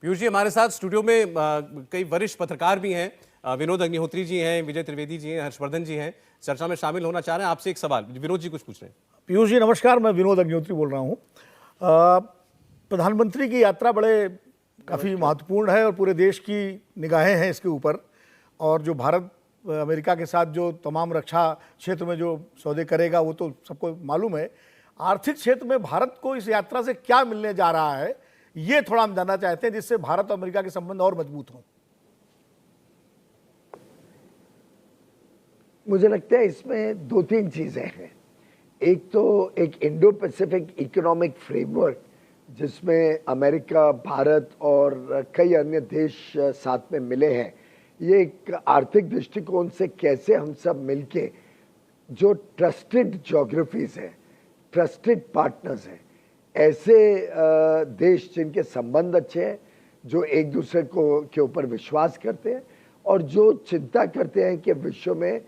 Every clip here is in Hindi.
पीयूष जी हमारे साथ स्टूडियो में कई वरिष्ठ पत्रकार भी हैं। विनोद अग्निहोत्री जी हैं, विजय त्रिवेदी जी हैं, हर्षवर्धन जी हैं, चर्चा में शामिल होना चाह रहे हैं। आपसे एक सवाल, विनोद जी कुछ पूछ रहे हैं। पीयूष जी नमस्कार, मैं विनोद अग्निहोत्री बोल रहा हूँ। प्रधानमंत्री की यात्रा काफ़ी महत्वपूर्ण है और पूरे देश की निगाहें हैं इसके ऊपर। और जो भारत अमेरिका के साथ जो तमाम रक्षा क्षेत्र में जो सौदे करेगा वो तो सबको मालूम है। आर्थिक क्षेत्र में भारत को इस यात्रा से क्या मिलने जा रहा है, ये थोड़ा हम जानना चाहते हैं, जिससे भारत और अमेरिका के संबंध और मजबूत हों। मुझे लगता है इसमें दो तीन चीज़ें हैं। एक तो एक इंडो पैसिफिक इकोनॉमिक फ्रेमवर्क जिसमें अमेरिका, भारत और कई अन्य देश साथ में मिले हैं। ये एक आर्थिक दृष्टिकोण से कैसे हम सब मिलके जो ट्रस्टेड ज्योग्राफीज हैं, ट्रस्टेड पार्टनर्स हैं, ऐसे देश जिनके संबंध अच्छे हैं, जो एक दूसरे को के ऊपर विश्वास करते हैं और जो चिंता करते हैं कि विश्व में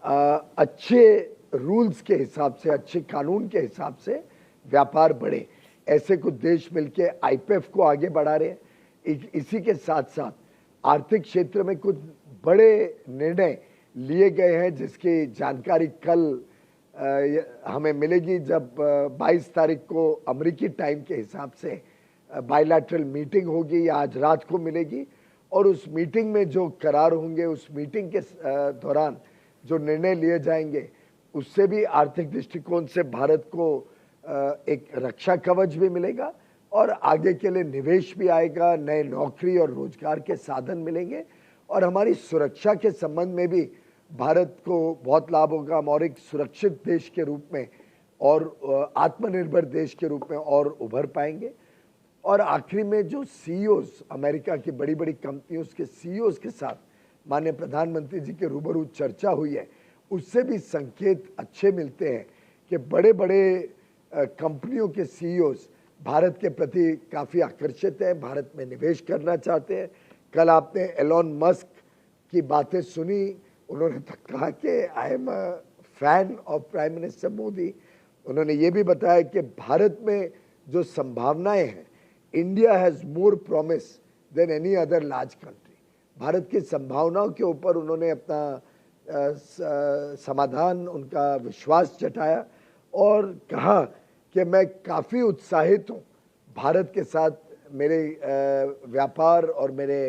अच्छे रूल्स के हिसाब से, अच्छे कानून के हिसाब से व्यापार बढ़े, ऐसे कुछ देश मिलके आईपीएफ को आगे बढ़ा रहे हैं। इसी के साथ साथ आर्थिक क्षेत्र में कुछ बड़े निर्णय लिए गए हैं जिसकी जानकारी कल हमें मिलेगी, जब 22 तारीख को अमेरिकी टाइम के हिसाब से बायलैटरल मीटिंग होगी या आज रात को मिलेगी। और उस मीटिंग में जो करार होंगे, उस मीटिंग के दौरान जो निर्णय लिए जाएंगे, उससे भी आर्थिक दृष्टिकोण से भारत को एक रक्षा कवच भी मिलेगा और आगे के लिए निवेश भी आएगा, नए नौकरी और रोजगार के साधन मिलेंगे और हमारी सुरक्षा के संबंध में भी भारत को बहुत लाभ होगा। हम और एक सुरक्षित देश के रूप में और आत्मनिर्भर देश के रूप में और उभर पाएंगे। और आखिरी में जो सीईओज, अमेरिका की बड़ी बड़ी कंपनियों के सीईओज के साथ माननीय प्रधानमंत्री जी के रूबरू चर्चा हुई है, उससे भी संकेत अच्छे मिलते हैं कि बड़े बड़े कंपनियों के सीईओज भारत के प्रति काफ़ी आकर्षित हैं, भारत में निवेश करना चाहते हैं। कल आपने एलोन मस्क की बातें सुनी, उन्होंने तो कहा कि I am a fan of prime minister Modi. उन्होंने ये भी बताया कि भारत में जो संभावनाएं हैं, India has more promise than any other large country. भारत की संभावनाओं के ऊपर उन्होंने अपना समाधान, उनका विश्वास जताया और कहा कि मैं काफ़ी उत्साहित हूँ भारत के साथ मेरे व्यापार और मेरे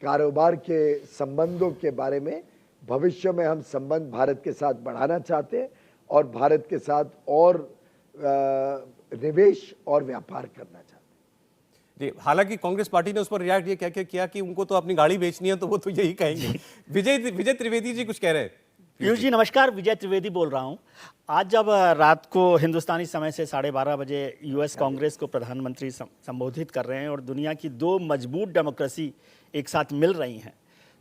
कारोबार के संबंधों के बारे में। भविष्य में हम संबंध भारत के साथ बढ़ाना चाहते हैं और भारत के साथ और निवेश और व्यापार करना चाहते हैं। जी, हालांकि कांग्रेस पार्टी ने उस पर रिएक्ट ये क्या किया कि उनको तो अपनी गाड़ी बेचनी है, तो वो तो यही कहेंगे। विजय त्रिवेदी जी कुछ कह रहे हैं। पीयूष जी नमस्कार, विजय त्रिवेदी बोल रहा हूं। आज जब रात को हिंदुस्तानी समय से 12:30 बजे यूएस कांग्रेस को प्रधानमंत्री संबोधित कर रहे हैं और दुनिया की दो मजबूत डेमोक्रेसी एक साथ मिल रही हैं,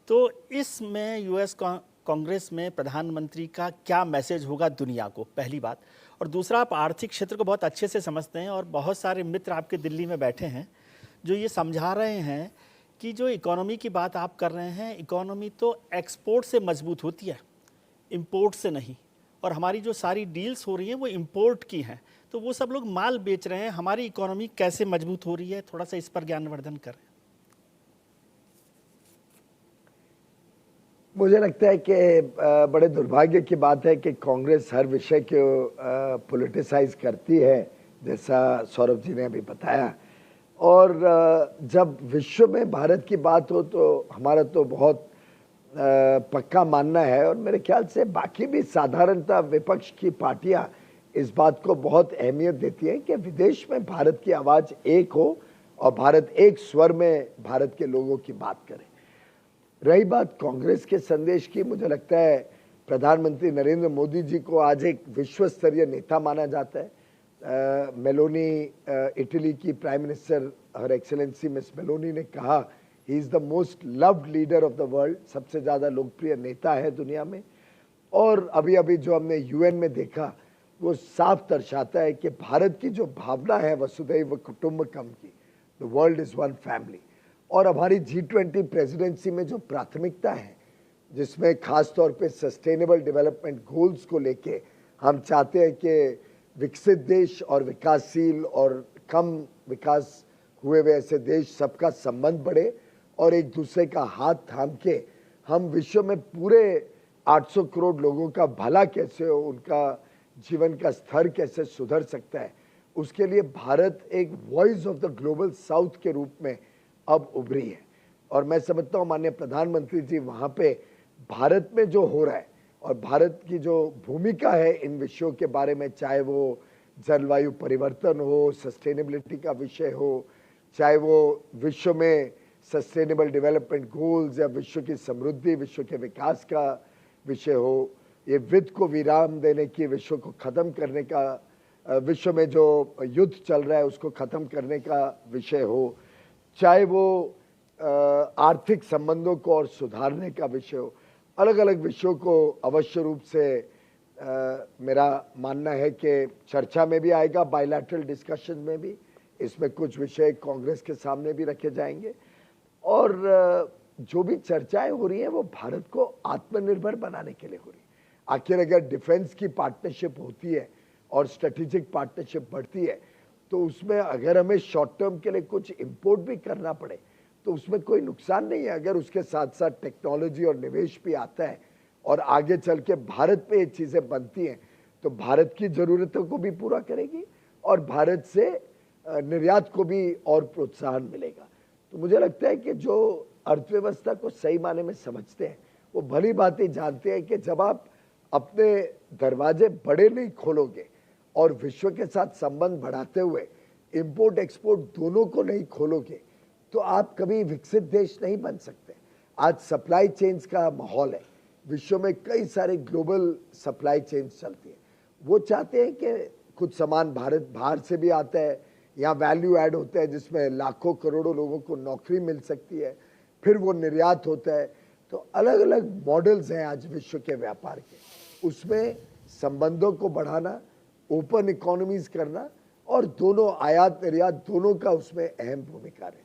तो इसमें यूएस कांग्रेस में प्रधानमंत्री का क्या मैसेज होगा दुनिया को, पहली बात। और दूसरा, आप आर्थिक क्षेत्र को बहुत अच्छे से समझते हैं और बहुत सारे मित्र आपके दिल्ली में बैठे हैं जो ये समझा रहे हैं कि जो इकोनॉमी की बात आप कर रहे हैं, इकोनॉमी तो एक्सपोर्ट से मजबूत होती है, इंपोर्ट से नहीं। और हमारी जो सारी डील्स हो रही हैं वो इंपोर्ट की हैं, तो वो सब लोग माल बेच रहे हैं। हमारी इकोनॉमी कैसे मजबूत हो रही है, थोड़ा सा इस पर ज्ञानवर्धन करें। मुझे लगता है कि बड़े दुर्भाग्य की बात है कि कांग्रेस हर विषय को पॉलिटिसाइज करती है, जैसा सौरभ जी ने अभी बताया। और जब विश्व में भारत की बात हो तो हमारा तो बहुत पक्का मानना है और मेरे ख्याल से बाकी भी साधारणतः विपक्ष की पार्टियां इस बात को बहुत अहमियत देती हैं कि विदेश में भारत की आवाज़ एक हो और भारत एक स्वर में भारत के लोगों की बात करे। रही बात कांग्रेस के संदेश की, मुझे लगता है प्रधानमंत्री नरेंद्र मोदी जी को आज एक विश्व स्तरीय नेता माना जाता है। मेलोनी, इटली की प्राइम मिनिस्टर हर एक्सेलेंसी मिस मेलोनी ने कहा he is the most loved leader of the world, सबसे ज़्यादा लोकप्रिय नेता है दुनिया में। और अभी अभी जो हमने यूएन में देखा वो साफ दर्शाता है कि भारत की जो भावना है वसुधैव कुटुंबकम की, the world is one family. और हमारी G20 प्रेसिडेंसी में जो प्राथमिकता है, जिसमें खास तौर पे सस्टेनेबल डेवलपमेंट गोल्स को लेके हम चाहते हैं कि विकसित देश और विकासशील और कम विकास हुए हुए ऐसे देश, सबका संबंध बढ़े और एक दूसरे का हाथ थाम के हम विश्व में पूरे 800 करोड़ लोगों का भला कैसे हो, उनका जीवन का स्तर कैसे सुधर सकता है, उसके लिए भारत एक voice of the global south के रूप में अब उभरी है। और मैं समझता हूँ माननीय प्रधानमंत्री जी वहाँ पे भारत में जो हो रहा है और भारत की जो भूमिका है इन विषयों के बारे में, चाहे वो जलवायु परिवर्तन हो, सस्टेनेबिलिटी का विषय हो, चाहे वो विश्व में सस्टेनेबल डेवलपमेंट गोल्स या विश्व की समृद्धि, विश्व के विकास का विषय हो, ये वित्त को विराम देने की, विश्व को खत्म करने का, विश्व में जो युद्ध चल रहा है उसको खत्म करने का विषय हो, चाहे वो आर्थिक संबंधों को और सुधारने का विषय हो, अलग अलग विषयों को अवश्य रूप से मेरा मानना है कि चर्चा में भी आएगा, बायलैटरल डिस्कशन में भी इसमें कुछ विषय कांग्रेस के सामने भी रखे जाएंगे। और जो भी चर्चाएं हो रही हैं वो भारत को आत्मनिर्भर बनाने के लिए हो रही है। आखिर अगर डिफेंस की पार्टनरशिप होती है और स्ट्रेटेजिक पार्टनरशिप बढ़ती है तो उसमें अगर हमें शॉर्ट टर्म के लिए कुछ इंपोर्ट भी करना पड़े तो उसमें कोई नुकसान नहीं है, अगर उसके साथ साथ टेक्नोलॉजी और निवेश भी आता है और आगे चल के भारत पे ये चीज़ें बनती हैं तो भारत की ज़रूरतों को भी पूरा करेगी और भारत से निर्यात को भी और प्रोत्साहन मिलेगा। तो मुझे लगता है कि जो अर्थव्यवस्था को सही माने में समझते हैं वो भली बात ही जानते हैं कि जब आप अपने दरवाजे बड़े नहीं खोलोगे और विश्व के साथ संबंध बढ़ाते हुए इंपोर्ट एक्सपोर्ट दोनों को नहीं खोलोगे तो आप कभी विकसित देश नहीं बन सकते। आज सप्लाई चेन्स का माहौल है, विश्व में कई सारे ग्लोबल सप्लाई चेन्स चलती है, वो चाहते हैं कि कुछ सामान भारत बाहर से भी आता है, यहाँ वैल्यू ऐड होता है जिसमें लाखों करोड़ों लोगों को नौकरी मिल सकती है, फिर वो निर्यात होता है। तो अलग अलग मॉडल्स हैं आज विश्व के व्यापार के, उसमें संबंधों को बढ़ाना, ओपन इकोनॉमीज करना और दोनों आयात निर्यात दोनों का उसमें अहम भूमिका है।